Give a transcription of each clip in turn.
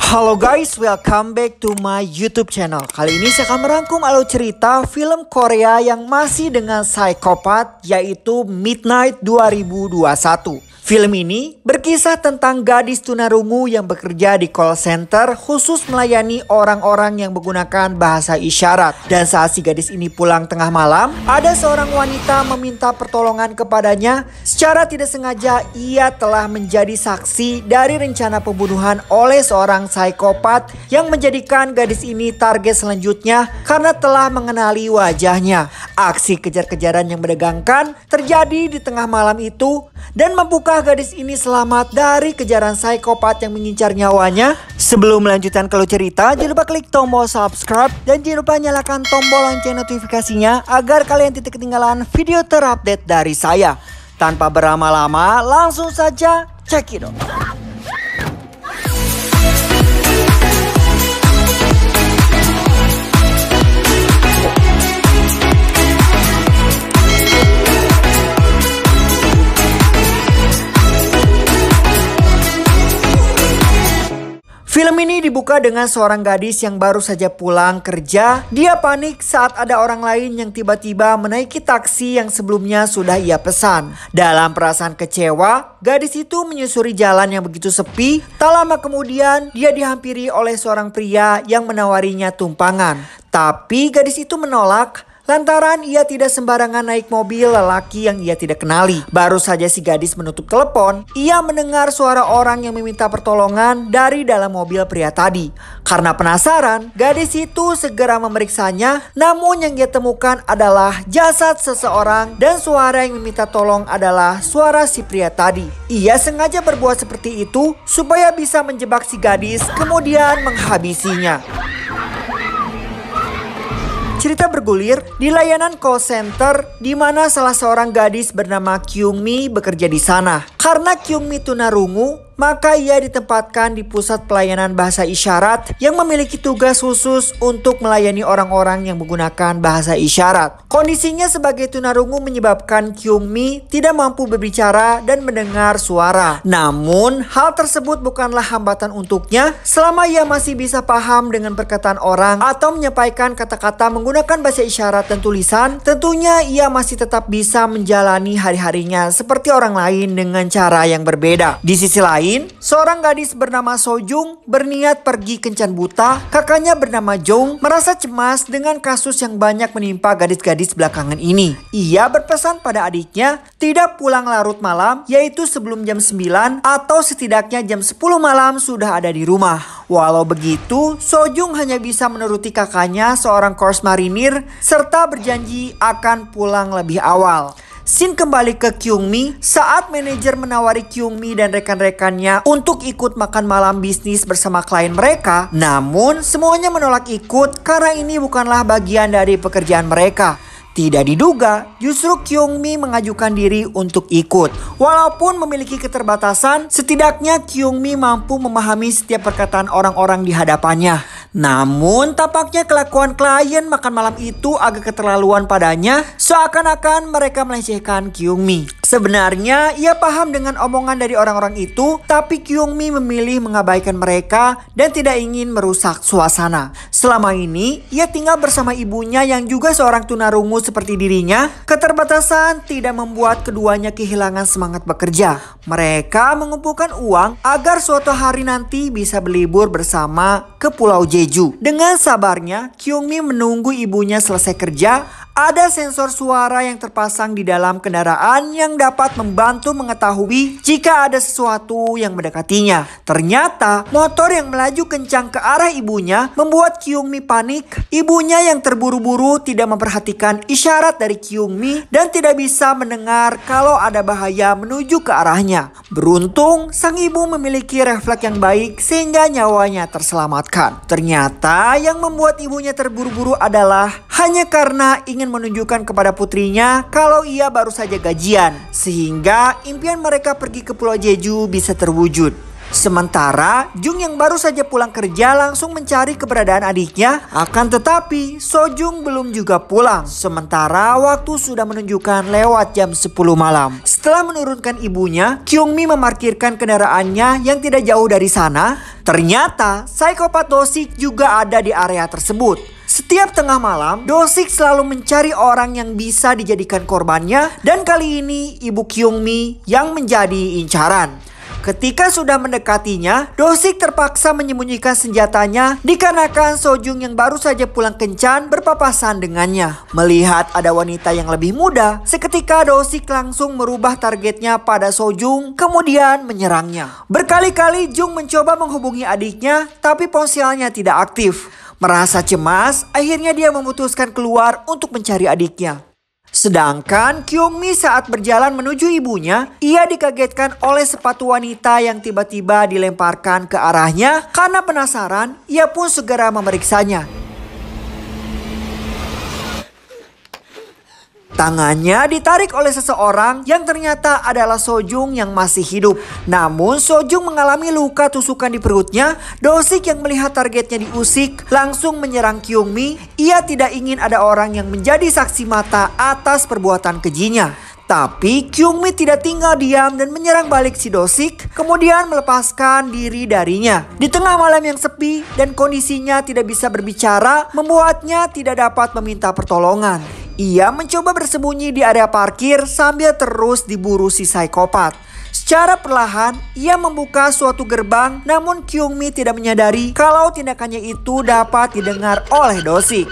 Halo guys, welcome back to my YouTube channel. Kali ini saya akan merangkum alur cerita film Korea yang masih dengan psikopat, yaitu Midnight 2021. Film ini berkisah tentang gadis tunarungu yang bekerja di call center khusus melayani orang-orang yang menggunakan bahasa isyarat. Dan saat si gadis ini pulang tengah malam, ada seorang wanita meminta pertolongan kepadanya. Secara tidak sengaja ia telah menjadi saksi dari rencana pembunuhan oleh seorang psikopat yang menjadikan gadis ini target selanjutnya karena telah mengenali wajahnya. Aksi kejar-kejaran yang menegangkan terjadi di tengah malam itu dan membuka gadis ini selamat dari kejaran psikopat yang mengincar nyawanya. Sebelum melanjutkan ke alur cerita, jangan lupa klik tombol subscribe dan jangan lupa nyalakan tombol lonceng notifikasinya agar kalian tidak ketinggalan video terupdate dari saya. Tanpa berlama-lama, langsung saja check it out. Film ini dibuka dengan seorang gadis yang baru saja pulang kerja. Dia panik saat ada orang lain yang tiba-tiba menaiki taksi yang sebelumnya sudah ia pesan. Dalam perasaan kecewa, gadis itu menyusuri jalan yang begitu sepi. Tak lama kemudian, dia dihampiri oleh seorang pria yang menawarinya tumpangan. Tapi gadis itu menolak lantaran ia tidak sembarangan naik mobil lelaki yang ia tidak kenali. Baru saja si gadis menutup telepon, ia mendengar suara orang yang meminta pertolongan dari dalam mobil pria tadi. Karena penasaran, gadis itu segera memeriksanya. Namun yang ia temukan adalah jasad seseorang dan suara yang meminta tolong adalah suara si pria tadi. Ia sengaja berbuat seperti itu supaya bisa menjebak si gadis kemudian menghabisinya. Cerita bergulir di layanan call center di mana salah seorang gadis bernama Kyungmi bekerja di sana. Karena Kyungmi tunarungu, maka ia ditempatkan di pusat pelayanan bahasa isyarat yang memiliki tugas khusus untuk melayani orang-orang yang menggunakan bahasa isyarat. Kondisinya sebagai tunarungu menyebabkan Kyungmi tidak mampu berbicara dan mendengar suara. Namun, hal tersebut bukanlah hambatan untuknya selama ia masih bisa paham dengan perkataan orang atau menyampaikan kata-kata menggunakan bahasa isyarat dan tulisan. Tentunya ia masih tetap bisa menjalani hari-harinya seperti orang lain dengan cara yang berbeda. Di sisi lain, seorang gadis bernama Sojung berniat pergi kencan buta. Kakaknya bernama Jong merasa cemas dengan kasus yang banyak menimpa gadis-gadis belakangan ini. Ia berpesan pada adiknya tidak pulang larut malam, yaitu sebelum jam 9 atau setidaknya jam 10 malam sudah ada di rumah. Walau begitu, Sojung hanya bisa menuruti kakaknya, seorang korps marinir, serta berjanji akan pulang lebih awal. Scene kembali ke Kyungmi saat manajer menawari Kyungmi dan rekan-rekannya untuk ikut makan malam bisnis bersama klien mereka. Namun semuanya menolak ikut karena ini bukanlah bagian dari pekerjaan mereka. Tidak diduga, justru Kyungmi mengajukan diri untuk ikut. Walaupun memiliki keterbatasan, setidaknya Kyungmi mampu memahami setiap perkataan orang-orang di hadapannya. Namun tampaknya kelakuan klien makan malam itu agak keterlaluan padanya, seakan-akan mereka melecehkan Kyungmi. Sebenarnya ia paham dengan omongan dari orang-orang itu, tapi Kyungmi memilih mengabaikan mereka dan tidak ingin merusak suasana. Selama ini ia tinggal bersama ibunya yang juga seorang tunarungu seperti dirinya. Keterbatasan tidak membuat keduanya kehilangan semangat bekerja. Mereka mengumpulkan uang agar suatu hari nanti bisa berlibur bersama ke Pulau Jeju. Dengan sabarnya, Kyungmi menunggu ibunya selesai kerja. Ada sensor suara yang terpasang di dalam kendaraan yang dapat membantu mengetahui jika ada sesuatu yang mendekatinya. Ternyata motor yang melaju kencang ke arah ibunya membuat Kyungmi panik. Ibunya yang terburu-buru tidak memperhatikan isyarat dari Kyungmi dan tidak bisa mendengar kalau ada bahaya menuju ke arahnya. Beruntung sang ibu memiliki refleks yang baik sehingga nyawanya terselamatkan. Ternyata yang membuat ibunya terburu-buru adalah hanya karena ingin menunjukkan kepada putrinya kalau ia baru saja gajian, sehingga impian mereka pergi ke Pulau Jeju bisa terwujud. Sementara Jung yang baru saja pulang kerja langsung mencari keberadaan adiknya. Akan tetapi Sojung belum juga pulang. Sementara waktu sudah menunjukkan lewat jam 10 malam. Setelah menurunkan ibunya, Kyungmi memarkirkan kendaraannya yang tidak jauh dari sana. Ternyata psikopat Do-sik juga ada di area tersebut. Setiap tengah malam, Do-sik selalu mencari orang yang bisa dijadikan korbannya. Dan kali ini ibu Kyungmi yang menjadi incaran. Ketika sudah mendekatinya, Do-sik terpaksa menyembunyikan senjatanya dikarenakan Sojung yang baru saja pulang kencan berpapasan dengannya. Melihat ada wanita yang lebih muda, seketika Do-sik langsung merubah targetnya pada Sojung kemudian menyerangnya. Berkali-kali Jung mencoba menghubungi adiknya tapi ponselnya tidak aktif. Merasa cemas, akhirnya dia memutuskan keluar untuk mencari adiknya. Sedangkan Kyungmi saat berjalan menuju ibunya, ia dikagetkan oleh sepatu wanita yang tiba-tiba dilemparkan ke arahnya. Karena penasaran, ia pun segera memeriksanya. Tangannya ditarik oleh seseorang yang ternyata adalah Sojung yang masih hidup. Namun Sojung mengalami luka tusukan di perutnya. Do-sik yang melihat targetnya diusik langsung menyerang Kyungmi. Ia tidak ingin ada orang yang menjadi saksi mata atas perbuatan kejinya. Tapi Kyungmi tidak tinggal diam dan menyerang balik si Do-sik, kemudian melepaskan diri darinya. Di tengah malam yang sepi dan kondisinya tidak bisa berbicara, membuatnya tidak dapat meminta pertolongan. Ia mencoba bersembunyi di area parkir sambil terus diburu si psikopat. Secara perlahan, ia membuka suatu gerbang, namun Kyungmi tidak menyadari kalau tindakannya itu dapat didengar oleh Do-sik.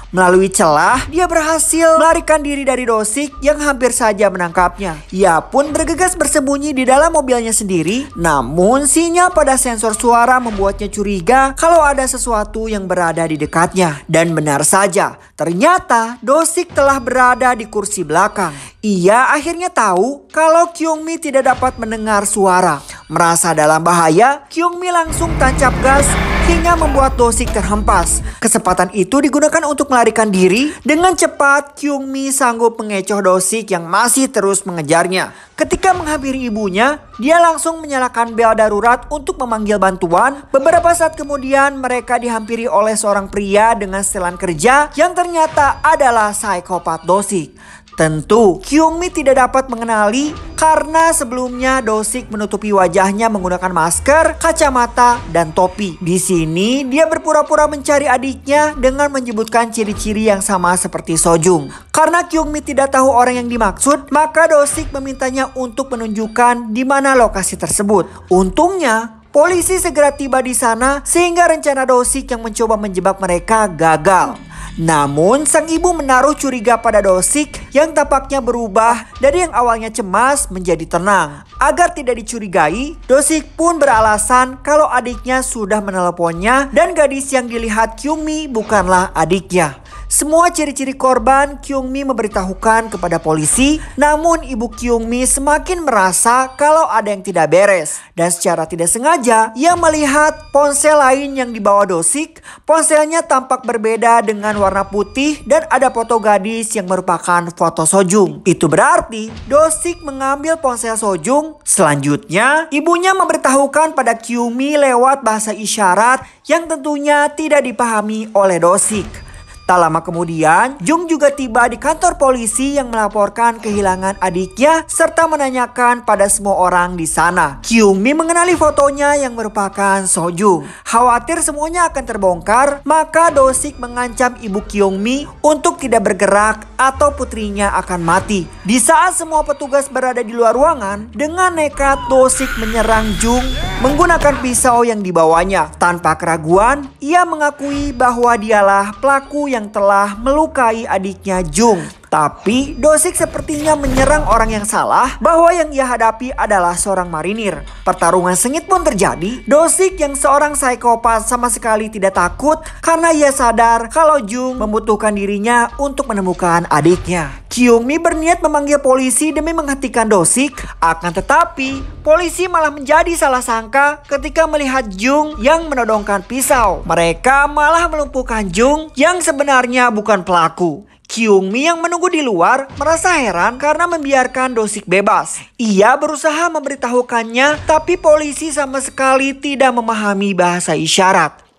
Melalui celah, dia berhasil melarikan diri dari Do-sik yang hampir saja menangkapnya. Ia pun bergegas bersembunyi di dalam mobilnya sendiri. Namun sinyal pada sensor suara membuatnya curiga kalau ada sesuatu yang berada di dekatnya. Dan benar saja, ternyata Do-sik telah berada di kursi belakang. Ia akhirnya tahu kalau Kyungmi tidak dapat mendengar suara. Merasa dalam bahaya, Kyungmi langsung tancap gas hingga membuat Do-sik terhempas. Kesempatan itu digunakan untuk melarikan diri. Dengan cepat, Kyungmi sanggup mengecoh Do-sik yang masih terus mengejarnya. Ketika menghampiri ibunya, dia langsung menyalakan bel darurat untuk memanggil bantuan. Beberapa saat kemudian, mereka dihampiri oleh seorang pria dengan setelan kerja yang ternyata adalah psikopat Do-sik. Tentu, Kyungmi tidak dapat mengenali karena sebelumnya Do-sik menutupi wajahnya menggunakan masker, kacamata, dan topi. Di sini, dia berpura-pura mencari adiknya dengan menyebutkan ciri-ciri yang sama seperti Sojung. Karena Kyungmi tidak tahu orang yang dimaksud, maka Do-sik memintanya untuk menunjukkan di mana lokasi tersebut. Untungnya, polisi segera tiba di sana sehingga rencana Do-sik yang mencoba menjebak mereka gagal. Namun sang ibu menaruh curiga pada Do-sik yang tampaknya berubah dari yang awalnya cemas menjadi tenang. Agar tidak dicurigai, Do-sik pun beralasan kalau adiknya sudah meneleponnya dan gadis yang dilihat Kyungmi bukanlah adiknya. Semua ciri-ciri korban Kyungmi memberitahukan kepada polisi. Namun ibu Kyungmi semakin merasa kalau ada yang tidak beres. Dan secara tidak sengaja ia melihat ponsel lain yang dibawa Do-sik. Ponselnya tampak berbeda dengan warna putih dan ada foto gadis yang merupakan foto Sojung. Itu berarti Do-sik mengambil ponsel Sojung. Selanjutnya ibunya memberitahukan pada Kyungmi lewat bahasa isyarat yang tentunya tidak dipahami oleh Do-sik. Tak lama kemudian, Jung juga tiba di kantor polisi yang melaporkan kehilangan adiknya serta menanyakan pada semua orang di sana. Kyungmi mengenali fotonya yang merupakan Sojung. Khawatir semuanya akan terbongkar, maka Do-sik mengancam ibu Kyungmi untuk tidak bergerak atau putrinya akan mati. Di saat semua petugas berada di luar ruangan, dengan nekat Do-sik menyerang Jung menggunakan pisau yang dibawanya. Tanpa keraguan, ia mengakui bahwa dialah pelaku yang telah melukai adiknya Jung. Tapi Do-sik sepertinya menyerang orang yang salah, bahwa yang ia hadapi adalah seorang marinir. Pertarungan sengit pun terjadi. Do-sik yang seorang psikopat sama sekali tidak takut karena ia sadar kalau Jung membutuhkan dirinya untuk menemukan adiknya. Kyungmi berniat memanggil polisi demi menghentikan Do-sik. Akan tetapi, polisi malah menjadi salah sangka ketika melihat Jung yang menodongkan pisau. Mereka malah melumpuhkan Jung yang sebenarnya bukan pelaku. Kyungmi yang menunggu di luar merasa heran karena membiarkan Do-sik bebas. Ia berusaha memberitahukannya, tapi polisi sama sekali tidak memahami bahasa isyarat.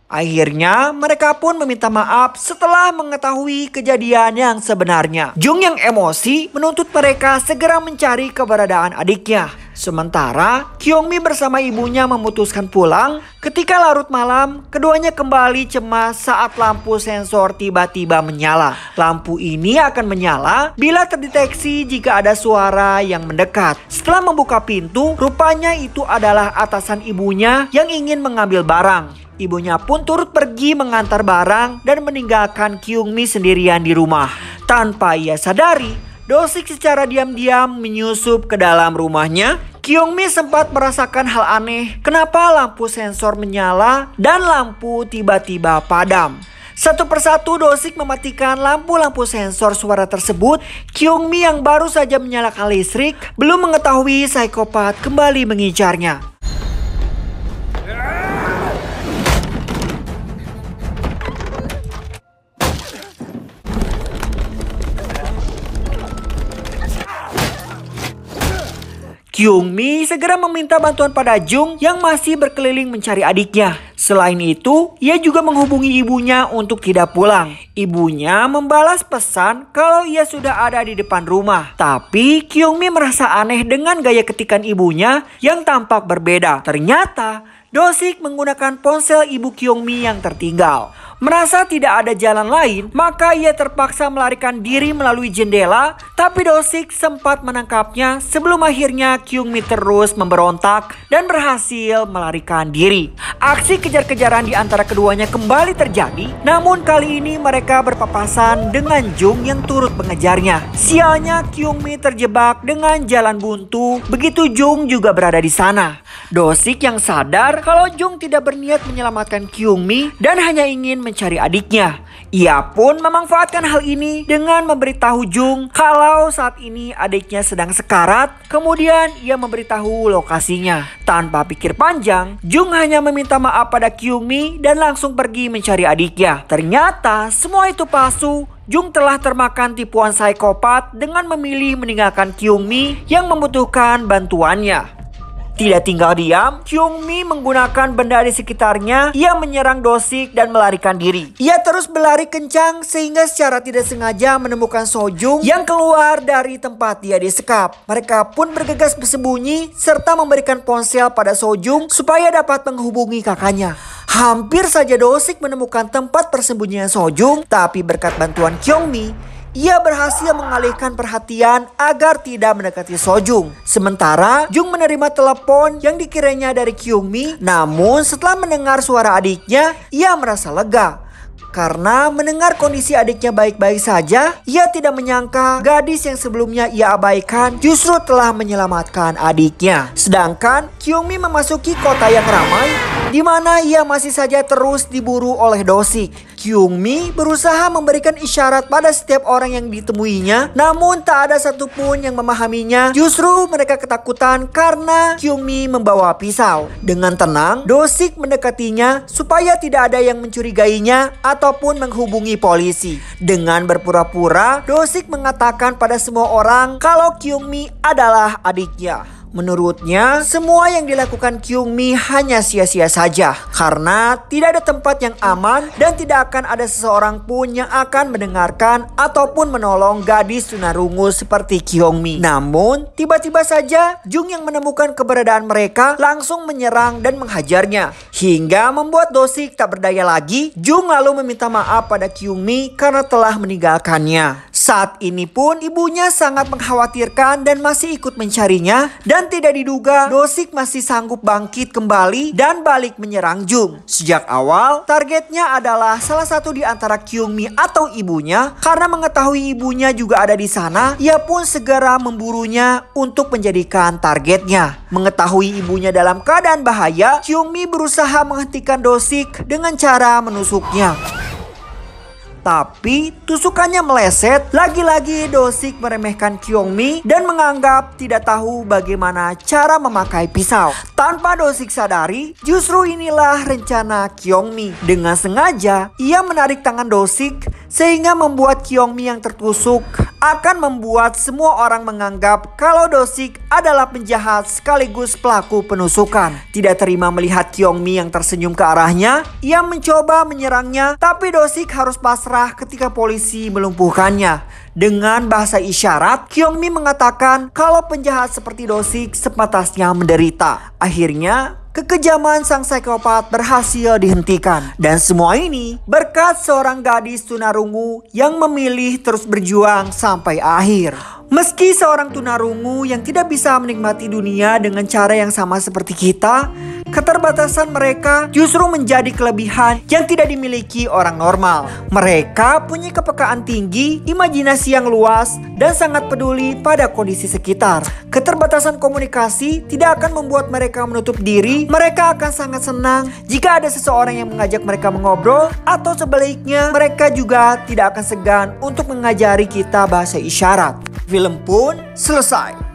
Akhirnya mereka pun meminta maaf setelah mengetahui kejadian yang sebenarnya. Jung yang emosi menuntut mereka segera mencari keberadaan adiknya. Sementara Kyungmi bersama ibunya memutuskan pulang. Ketika larut malam, keduanya kembali cemas saat lampu sensor tiba-tiba menyala. Lampu ini akan menyala bila terdeteksi jika ada suara yang mendekat. Setelah membuka pintu, rupanya itu adalah atasan ibunya yang ingin mengambil barang. Ibunya pun turut pergi mengantar barang dan meninggalkan Kyungmi sendirian di rumah. Tanpa ia sadari, Do-sik secara diam-diam menyusup ke dalam rumahnya. Kyungmi sempat merasakan hal aneh, kenapa lampu sensor menyala dan lampu tiba-tiba padam. Satu persatu Do-sik mematikan lampu-lampu sensor suara tersebut. Kyungmi yang baru saja menyalakan listrik belum mengetahui psikopat kembali mengincarnya. Kyungmi segera meminta bantuan pada Jung yang masih berkeliling mencari adiknya. Selain itu, ia juga menghubungi ibunya untuk tidak pulang. Ibunya membalas pesan kalau ia sudah ada di depan rumah. Tapi Kyungmi merasa aneh dengan gaya ketikan ibunya yang tampak berbeda. Ternyata Do-sik menggunakan ponsel ibu Kyungmi yang tertinggal. Merasa tidak ada jalan lain, maka ia terpaksa melarikan diri melalui jendela. Tapi Do-sik sempat menangkapnya sebelum akhirnya Kyungmi terus memberontak dan berhasil melarikan diri. Aksi kejar-kejaran di antara keduanya kembali terjadi, namun kali ini mereka berpapasan dengan Jung yang turut mengejarnya. Sialnya Kyungmi terjebak dengan jalan buntu, begitu Jung juga berada di sana. Do-sik yang sadar kalau Jung tidak berniat menyelamatkan Kyungmi dan hanya ingin mencari adiknya. Ia pun memanfaatkan hal ini dengan memberitahu Jung kalau saat ini adiknya sedang sekarat. Kemudian ia memberitahu lokasinya. Tanpa pikir panjang, Jung hanya meminta maaf pada Kyungmi dan langsung pergi mencari adiknya. Ternyata semua itu palsu. Jung telah termakan tipuan psikopat dengan memilih meninggalkan Kyungmi yang membutuhkan bantuannya. Tidak tinggal diam, Kyungmi menggunakan benda di sekitarnya. Ia menyerang Do-sik dan melarikan diri. Ia terus berlari kencang sehingga secara tidak sengaja menemukan Sojung yang keluar dari tempat dia disekap. Mereka pun bergegas bersembunyi serta memberikan ponsel pada Sojung supaya dapat menghubungi kakaknya. Hampir saja Do-sik menemukan tempat persembunyian Sojung, tapi berkat bantuan Kyungmi, ia berhasil mengalihkan perhatian agar tidak mendekati Sojung. Sementara Jung menerima telepon yang dikiranya dari Kyungmi. Namun setelah mendengar suara adiknya, ia merasa lega. Karena mendengar kondisi adiknya baik-baik saja, ia tidak menyangka gadis yang sebelumnya ia abaikan justru telah menyelamatkan adiknya. Sedangkan Kyungmi memasuki kota yang ramai, di mana ia masih saja terus diburu oleh Do-sik. Kyungmi berusaha memberikan isyarat pada setiap orang yang ditemuinya, namun tak ada satupun yang memahaminya. Justru mereka ketakutan karena Kyungmi membawa pisau. Dengan tenang, Do-sik mendekatinya supaya tidak ada yang mencurigainya ataupun menghubungi polisi. Dengan berpura-pura, Do-sik mengatakan pada semua orang kalau Kyungmi adalah adiknya. Menurutnya, semua yang dilakukan Kyungmi hanya sia-sia saja karena tidak ada tempat yang aman dan tidak akan ada seseorang pun yang akan mendengarkan ataupun menolong gadis tunarungu seperti Kyungmi. Namun, tiba-tiba saja Jung yang menemukan keberadaan mereka langsung menyerang dan menghajarnya. Hingga membuat Do-sik tak berdaya lagi, Jung lalu meminta maaf pada Kyungmi karena telah meninggalkannya. Saat ini pun ibunya sangat mengkhawatirkan dan masih ikut mencarinya. Dan tidak diduga Do-sik masih sanggup bangkit kembali dan balik menyerang Jung. Sejak awal targetnya adalah salah satu di antara Kyungmi atau ibunya. Karena mengetahui ibunya juga ada di sana, ia pun segera memburunya untuk menjadikan targetnya. Mengetahui ibunya dalam keadaan bahaya, Kyungmi berusaha menghentikan Do-sik dengan cara menusuknya. Tapi tusukannya meleset. Lagi-lagi Do-sik meremehkan Kyung-mi dan menganggap tidak tahu bagaimana cara memakai pisau. Tanpa Do-sik sadari, justru inilah rencana Kyung-mi. Dengan sengaja, ia menarik tangan Do-sik sehingga membuat Kyung-mi yang tertusuk akan membuat semua orang menganggap kalau Do-sik adalah penjahat sekaligus pelaku penusukan. Tidak terima melihat Kyung-mi yang tersenyum ke arahnya, ia mencoba menyerangnya, tapi Do-sik harus pasrah ketika polisi melumpuhkannya. Dengan bahasa isyarat, Kyung-mi mengatakan kalau penjahat seperti Do-sik sepantasnya menderita. Akhirnya, kekejaman sang psikopat berhasil dihentikan. Dan semua ini berkat seorang gadis tunarungu yang memilih terus berjuang sampai akhir. Meski seorang tunarungu yang tidak bisa menikmati dunia dengan cara yang sama seperti kita, keterbatasan mereka justru menjadi kelebihan yang tidak dimiliki orang normal. Mereka punya kepekaan tinggi, imajinasi yang luas, dan sangat peduli pada kondisi sekitar. Keterbatasan komunikasi tidak akan membuat mereka menutup diri. Mereka akan sangat senang jika ada seseorang yang mengajak mereka mengobrol, atau sebaliknya mereka juga tidak akan segan untuk mengajari kita bahasa isyarat. Film pun selesai.